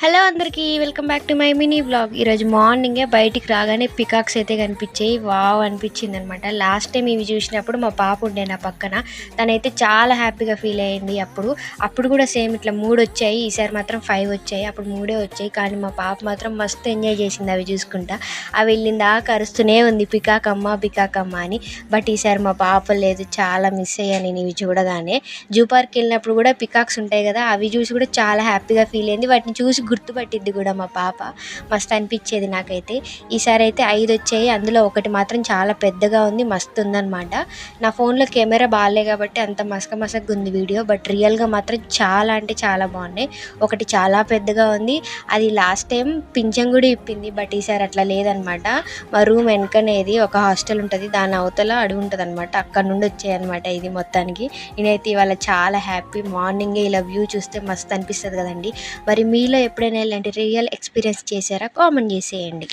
Hello అందరికీ welcome back to my mini blog. ఈరోజు మార్నింగే బయటికి రాగానే పికాక్స్ అయితే కనిపించాయి. వావ్ అనిపించింది అనమాట. లాస్ట్ టైం ఇవి చూసినప్పుడు మా పాప ఉండే నా పక్కన, తనైతే చాలా హ్యాపీగా ఫీల్ అయ్యింది. అప్పుడు కూడా సేమ్ ఇట్లా 3 వచ్చాయి, ఈసారి మాత్రం 5 వచ్చాయి. అప్పుడు 3 వచ్చాయి, కానీ మా పాప మాత్రం మస్తు ఎంజాయ్ చేసింది అవి చూసుకుంటా. అవి వెళ్ళిన దాకా అరుస్తూనే ఉంది పికాక్ అమ్మ అని. బట్ ఈసారి మా పాప లేదు, చాలా మిస్ అయ్యాను నేను ఇవి చూడగానే. జూ పార్క్ వెళ్ళినప్పుడు కూడా పికాక్స్ ఉంటాయి కదా, అవి చూసి కూడా చాలా హ్యాపీగా ఫీల్ అయింది. వాటిని చూసి గుర్తుపట్టిద్ది కూడా మా పాప. మస్తు అనిపించేది నాకైతే. ఈసారి అయితే 5 వచ్చాయి, అందులో ఒకటి మాత్రం చాలా పెద్దగా ఉంది, మస్తు ఉందన్నమాట. నా ఫోన్లో కెమెరా బాగాలే కాబట్టి అంత మసకగా ఉంది వీడియో, బట్ రియల్గా మాత్రం చాలా అంటే చాలా బాగున్నాయి. ఒకటి చాలా పెద్దగా ఉంది, అది లాస్ట్ టైం పింఛం కూడా ఇప్పింది, బట్ ఈసారి అట్లా లేదనమాట. మా రూమ్ వెనకనేది ఒక హాస్టల్ ఉంటుంది, దాని అవతల అడుగు ఉంటుంది అనమాట, అక్కడ నుండి వచ్చాయన్నమాట ఇది మొత్తానికి. నేనైతే ఇవాళ చాలా హ్యాపీ. మార్నింగే ఇలా వ్యూ చూస్తే మస్తు అనిపిస్తుంది కదండి. మరి మీలో ఎప్పుడైనా ఇలాంటి రియల్ ఎక్స్పీరియన్స్ చేశారా? కామెంట్ చేసేయండి.